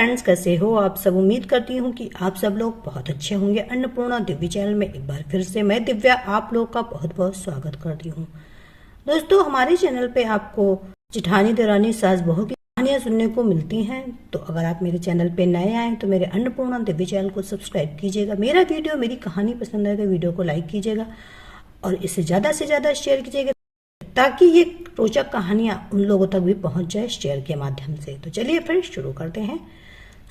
Friends, कैसे हो आप सब। उम्मीद करती हूँ कि आप सब लोग बहुत अच्छे होंगे। अन्नपूर्णा दिव्य चैनल में एक बार फिर से मैं दिव्या आप लोग का बहुत बहुत स्वागत करती हूँ। दोस्तों, हमारे चैनल पे आपको जेठानी देरानी सास बहू की कहानियां सुनने को मिलती हैं। तो अगर आप मेरे चैनल पे नए आए तो मेरे अन्नपूर्णा दिव्य चैनल को सब्सक्राइब कीजिएगा। मेरा वीडियो, मेरी कहानी पसंद आए तो वीडियो को लाइक कीजिएगा और इसे ज़्यादा से ज़्यादा शेयर कीजिएगा ताकि ये रोचक कहानियां उन लोगों तक भी पहुंच जाए शेयर के माध्यम से। तो चलिए फिर शुरू करते हैं।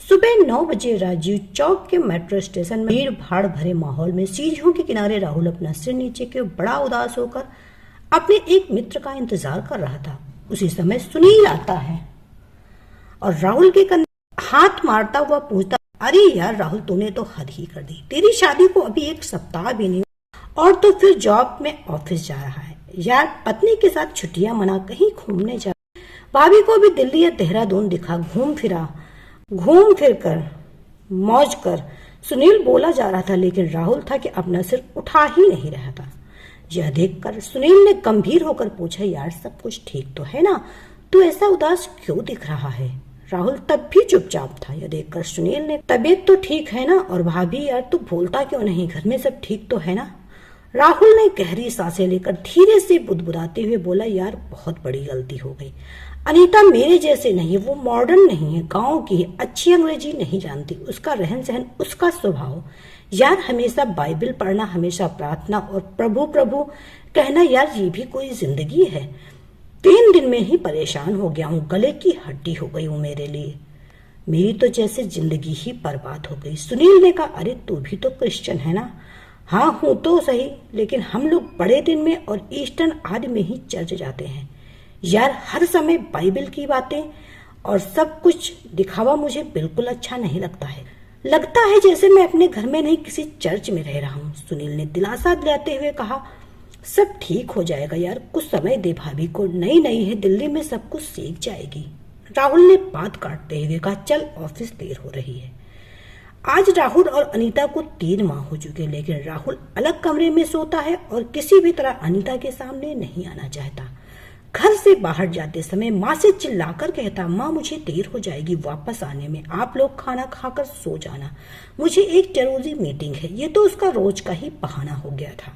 सुबह 9 बजे राजीव चौक के मेट्रो स्टेशन में भीड़ भाड़ भरे माहौल में सीढ़ियों के किनारे राहुल अपना सिर नीचे के बड़ा उदास होकर अपने एक मित्र का इंतजार कर रहा था। उसी समय सुनील आता है और राहुल के कंधे हाथ मारता हुआ पूछता, अरे यार राहुल, तूने तो हद ही कर दी। तेरी शादी को अभी 1 सप्ताह भी नहीं और तो फिर जॉब में ऑफिस जा रहा है। यार, पत्नी के साथ छुट्टियां मना कहीं घूमने जा। भाभी को भी दिल्ली या देहरादून दिखा, घूम फिर कर मौज कर। सुनील बोला जा रहा था, लेकिन राहुल था कि अपना सिर उठा ही नहीं रहा था। यह देखकर सुनील ने गंभीर होकर पूछा, यार सब कुछ ठीक तो है ना? तू ऐसा उदास क्यों दिख रहा है? राहुल तब भी चुपचाप था। यह देखकर सुनील ने, तबीयत तो ठीक है ना? और भाभी, यार तू बोलता क्यों नहीं? घर में सब ठीक तो है ना? राहुल ने गहरी सांसें लेकर धीरे से बुदबुदाते हुए बोला, यार बहुत बड़ी गलती हो गई। अनीता मेरे जैसे नहीं, वो मॉडर्न नहीं है, गांव की है, अच्छी अंग्रेजी नहीं जानती। उसका रहन सहन, उसका स्वभाव, यार हमेशा बाइबल पढ़ना, हमेशा प्रार्थना और प्रभु प्रभु कहना, यार ये भी कोई जिंदगी है? 3 दिन में ही परेशान हो गया हूँ, गले की हड्डी हो गई हूँ मेरे लिए। मेरी तो जैसे जिंदगी ही बर्बाद हो गई। सुनील ने कहा, अरे तू भी तो क्रिश्चियन है ना? हाँ हूं तो सही, लेकिन हम लोग बड़े दिन में और ईस्टर्न आदि में ही चर्च जाते हैं। यार हर समय बाइबल की बातें और सब कुछ दिखावा मुझे बिल्कुल अच्छा नहीं लगता है। लगता है जैसे मैं अपने घर में नहीं किसी चर्च में रह रहा हूँ। सुनील ने दिलासा दिलाते हुए कहा, सब ठीक हो जाएगा यार, कुछ समय दे भाभी को, नई है, दिल्ली में सब कुछ सीख जाएगी। राहुल ने बात काटते हुए कहा, चल ऑफिस देर हो रही है। आज राहुल और अनीता को 3 माह हो चुके, लेकिन राहुल अलग कमरे में सोता है और किसी भी तरह अनीता के सामने नहीं आना चाहता। घर से बाहर जाते समय माँ से चिल्लाकर कहता, माँ मुझे देर हो जाएगी वापस आने में, आप लोग खाना खाकर सो जाना, मुझे एक जरूरी मीटिंग है। ये तो उसका रोज का ही बहाना हो गया था।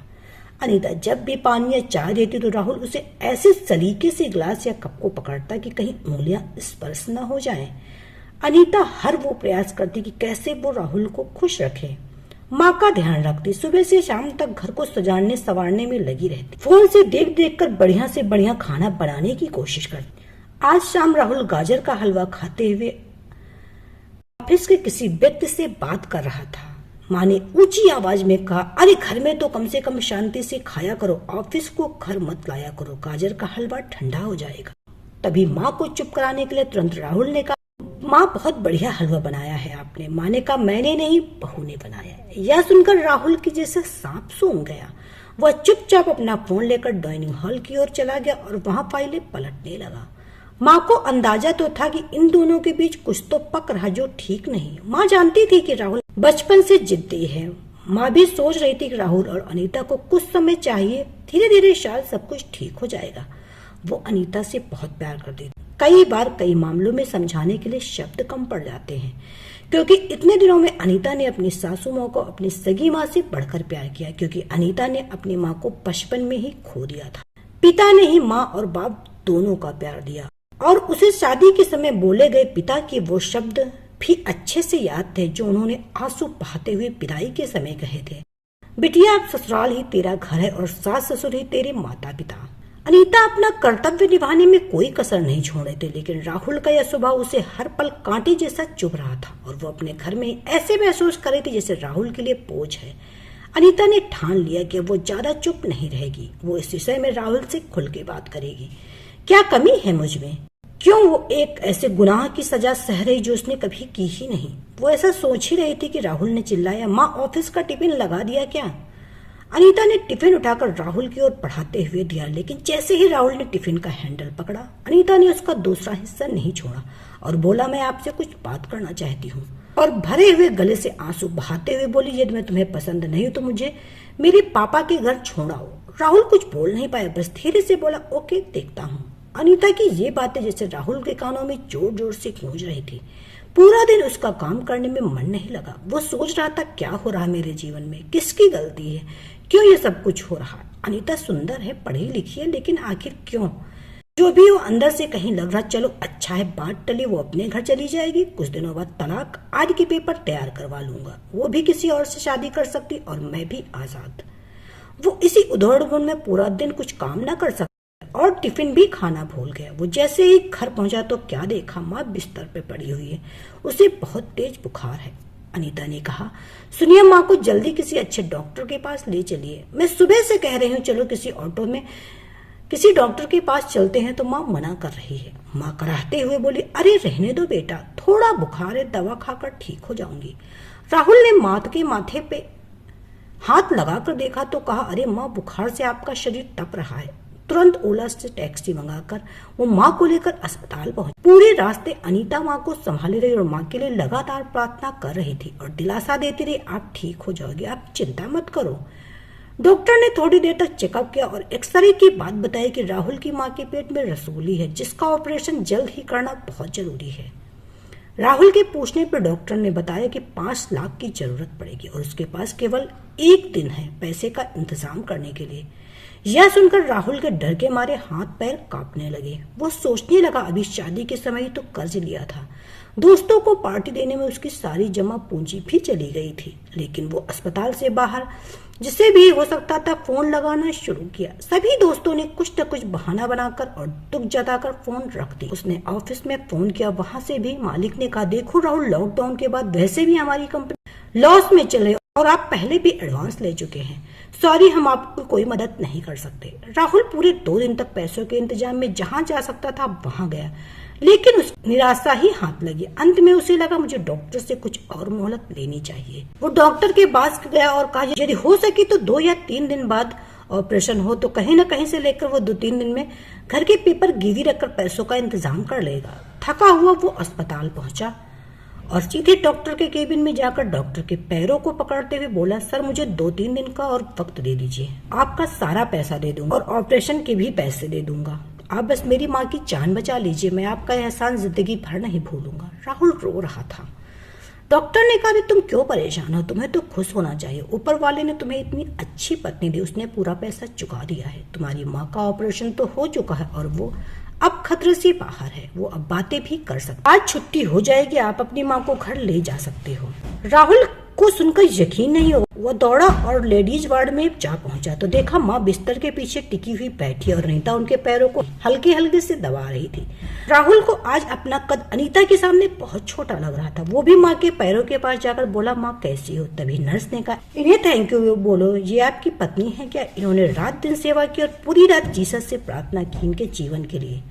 अनीता जब भी पानी या चाय देती तो राहुल उसे ऐसे सलीके से गिलास या कप को पकड़ता कि कहीं उंगलियां स्पर्श न हो जाएं। अनीता हर वो प्रयास करती कि कैसे वो राहुल को खुश रखे। माँ का ध्यान रखती, सुबह से शाम तक घर को सजाने संवारने में लगी रहती, फोन से देख देख कर बढ़िया से बढ़िया खाना बनाने की कोशिश करती। आज शाम राहुल गाजर का हलवा खाते हुए ऑफिस के किसी व्यक्ति से बात कर रहा था। माँ ने ऊंची आवाज में कहा, अरे घर में तो कम से कम शांति से खाया करो, ऑफिस को घर मत लाया करो, गाजर का हलवा ठंडा हो जाएगा। तभी माँ को चुप कराने के लिए तुरंत राहुल ने कहा, माँ बहुत बढ़िया हलवा बनाया है आपने। माँ ने कहा, मैंने नहीं, बहू ने बनाया है। यह सुनकर राहुल की जैसे सांप सूंघ गया। वह चुपचाप अपना फोन लेकर डाइनिंग हॉल की ओर चला गया और वहां फाइलें पलटने लगा। माँ को अंदाजा तो था कि इन दोनों के बीच कुछ तो पक रहा जो ठीक नहीं। माँ जानती थी कि राहुल बचपन से जिद्दी है। माँ भी सोच रही थी कि राहुल और अनीता को कुछ समय चाहिए, धीरे धीरे शायद सब कुछ ठीक हो जाएगा। वो अनीता से बहुत प्यार करती थी। कई बार कई मामलों में समझाने के लिए शब्द कम पड़ जाते हैं, क्योंकि इतने दिनों में अनीता ने अपनी सासू माँ को अपनी सगी माँ से बढ़कर प्यार किया, क्योंकि अनीता ने अपनी माँ को बचपन में ही खो दिया था। पिता ने ही माँ और बाप दोनों का प्यार दिया और उसे शादी के समय बोले गए पिता के वो शब्द भी अच्छे से याद थे जो उन्होंने आंसू बहाते हुए विदाई के समय कहे थे, बिटिया अब ससुराल ही तेरा घर है और सास ससुर ही तेरे माता पिता। अनीता अपना कर्तव्य निभाने में कोई कसर नहीं छोड़ रहे थे, लेकिन राहुल का यह स्वभाव उसे हर पल कांटे जैसा चुभ रहा था और वो अपने घर में ऐसे महसूस कर रही थी जैसे राहुल के लिए बोझ है। अनीता ने ठान लिया कि वो ज्यादा चुप नहीं रहेगी, वो इस विषय में राहुल से खुल के बात करेगी। क्या कमी है मुझ में? क्यों वो एक ऐसे गुनाह की सजा सह रही जो उसने कभी की ही नहीं? वो ऐसा सोच ही रही थी कि राहुल ने चिल्लाया, माँ ऑफिस का टिफिन लगा दिया क्या? अनीता ने टिफिन उठाकर राहुल की ओर बढ़ाते हुए दिया, लेकिन जैसे ही राहुल ने टिफिन का हैंडल पकड़ा, अनीता ने उसका दूसरा हिस्सा नहीं छोड़ा और बोला, मैं आपसे कुछ बात करना चाहती हूँ। और भरे हुए गले से आंसू बहाते हुए बोली, यदि मैं तुम्हें पसंद नहीं तो मुझे मेरे पापा के घर छोड़ आओ। राहुल कुछ बोल नहीं पाया, बस धीरे से बोला, ओके देखता हूँ। अनीता की ये बातें जैसे राहुल के कानों में जोर जोर से गूंज रही थी। पूरा दिन उसका काम करने में मन नहीं लगा। वो सोच रहा था क्या हो रहा है मेरे जीवन में, किसकी गलती है, क्यों ये सब कुछ हो रहा है। अनीता सुंदर है, पढ़ी लिखी है, लेकिन आखिर क्यों। जो भी हो अंदर से कहीं लग रहा चलो अच्छा है, बात टली, वो अपने घर चली जाएगी, कुछ दिनों बाद तलाक, आज के पेपर तैयार करवा लूंगा, वो भी किसी और से शादी कर सकती और मैं भी आजाद। वो इसी उधौड़-बुन में पूरा दिन कुछ काम ना कर सकता और टिफिन भी खाना भूल गया। वो जैसे ही घर पहुंचा तो क्या देखा, माँ बिस्तर पे पड़ी हुई है, उसे बहुत तेज बुखार है। अनीता ने कहा, सुनिए माँ को जल्दी किसी अच्छे डॉक्टर के पास ले चलिए। मैं सुबह से कह रही हूँ चलो किसी ऑटो में किसी डॉक्टर के पास चलते हैं तो माँ मना कर रही है। माँ कराहते हुए बोली, अरे रहने दो बेटा, थोड़ा बुखार है, दवा खाकर ठीक हो जाऊंगी। राहुल ने माँ के माथे पे हाथ लगाकर देखा तो कहा, अरे माँ बुखार से आपका शरीर तप रहा है। तुरंत ओला से टैक्सी मंगाकर वो माँ को लेकर अस्पताल पहुंची। पूरे रास्ते अनीता माँ को संभाले रही और माँ के लिए लगातार प्रार्थना कर रही थी और दिलासा देती रही, आप ठीक हो जाओगे, आप चिंता मत करो। डॉक्टर ने थोड़ी देर तक चेकअप किया और एक्सरे की बात बताई कि राहुल की माँ के पेट में रसोली है, जिसका ऑपरेशन जल्द ही करना बहुत जरूरी है। राहुल के पूछने पर डॉक्टर ने बताया कि 5 लाख की जरूरत पड़ेगी और उसके पास केवल 1 दिन है पैसे का इंतजाम करने के लिए। यह सुनकर राहुल के डर के मारे हाथ पैर कांपने लगे। वो सोचने लगा, अभी शादी के समय ही तो कर्ज लिया था, दोस्तों को पार्टी देने में उसकी सारी जमा पूंजी भी चली गई थी। लेकिन वो अस्पताल से बाहर जिसे भी हो सकता था फोन लगाना शुरू किया। सभी दोस्तों ने कुछ न कुछ बहाना बनाकर और दुख जताकर फोन रख दी। उसने ऑफिस में फोन किया, वहां से भी मालिक ने कहा, देखो राहुल, लॉकडाउन के बाद वैसे भी हमारी कंपनी लॉस में चले और आप पहले भी एडवांस ले चुके हैं, सॉरी हम आपको कोई मदद नहीं कर सकते। राहुल पूरे 2 दिन तक पैसों के इंतजाम में जहां जा सकता था वहां गया, लेकिन उस निराशा ही हाथ लगी। अंत में उसे लगा मुझे डॉक्टर से कुछ और मोहलत लेनी चाहिए। वो डॉक्टर के पास गया और कहा, यदि हो सके तो 2 या 3 दिन बाद ऑपरेशन हो तो कहीं न कहीं से लेकर वो 2-3 दिन में घर के पेपर गिरवी रखकर पैसों का इंतजाम कर लेगा। थका हुआ वो अस्पताल पहुंचा और सीधे डॉक्टर के केबिन में जाकर डॉक्टर के पैरों को पकड़ते हुए बोला, सर मुझे 2-3 दिन का और वक्त दे दीजिए, आपका सारा पैसा दे दूंगा और ऑपरेशन के भी पैसे दे दूंगा, आप बस मेरी माँ की जान बचा लीजिए, मैं आपका एहसान जिंदगी भर नहीं भूलूंगा। राहुल रो रहा था। डॉक्टर ने कहा, तुम क्यों परेशान हो, तुम्हें तो खुश होना चाहिए, ऊपर वाले ने तुम्हें इतनी अच्छी पत्नी दी, उसने पूरा पैसा चुका दिया है, तुम्हारी माँ का ऑपरेशन तो हो चुका है और वो अब खतरे से बाहर है, वो अब बातें भी कर सकती, आज छुट्टी हो जाएगी, आप अपनी माँ को घर ले जा सकते हो। राहुल को सुनकर यकीन नहीं हो, वो दौड़ा और लेडीज वार्ड में जा पहुंचा तो देखा माँ बिस्तर के पीछे टिकी हुई बैठी और अनीता उनके पैरों को हल्के हल्के से दबा रही थी। राहुल को आज अपना कद अनीता के सामने बहुत छोटा लग रहा था। वो भी माँ के पैरों के पास जाकर बोला, माँ कैसी हो। तभी नर्स ने कहा, इन्हें थैंक यू बोलो, ये आपकी पत्नी है क्या, इन्होंने रात दिन सेवा की और पूरी रात जीसस से प्रार्थना की इनके जीवन के लिए।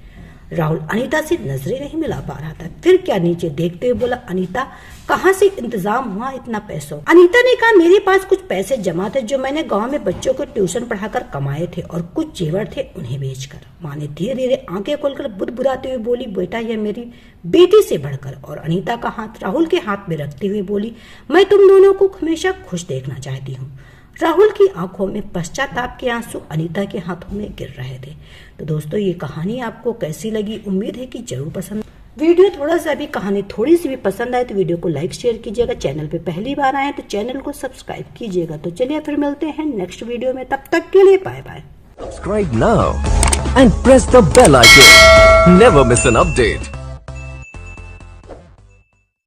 राहुल अनीता से नजरें नहीं मिला पा रहा था, फिर क्या नीचे देखते हुए बोला, अनीता कहाँ से इंतजाम हुआ इतना पैसों। अनीता ने कहा, मेरे पास कुछ पैसे जमा थे जो मैंने गांव में बच्चों को ट्यूशन पढ़ाकर कमाए थे और कुछ जेवर थे उन्हें बेचकर। माँ ने धीरे धीरे आंखें खोलकर बुदबुदाते हुए बोली, बेटा यह मेरी बेटी से बढ़कर, और अनीता का हाथ राहुल के हाथ में रखते हुए बोली, मैं तुम दोनों को हमेशा खुश देखना चाहती हूँ। राहुल की आंखों में पश्चाताप के आंसू अनीता के हाथों में गिर रहे थे। तो दोस्तों ये कहानी आपको कैसी लगी, उम्मीद है कि जरूर पसंद। वीडियो थोड़ा सा भी कहानी थोड़ी सी भी पसंद आए तो वीडियो को लाइक शेयर कीजिएगा, चैनल पे पहली बार आए तो चैनल को सब्सक्राइब कीजिएगा। तो चलिए फिर मिलते हैं नेक्स्ट वीडियो में, तब तक के लिए bye bye. Subscribe now and press the bell icon. Never miss an update.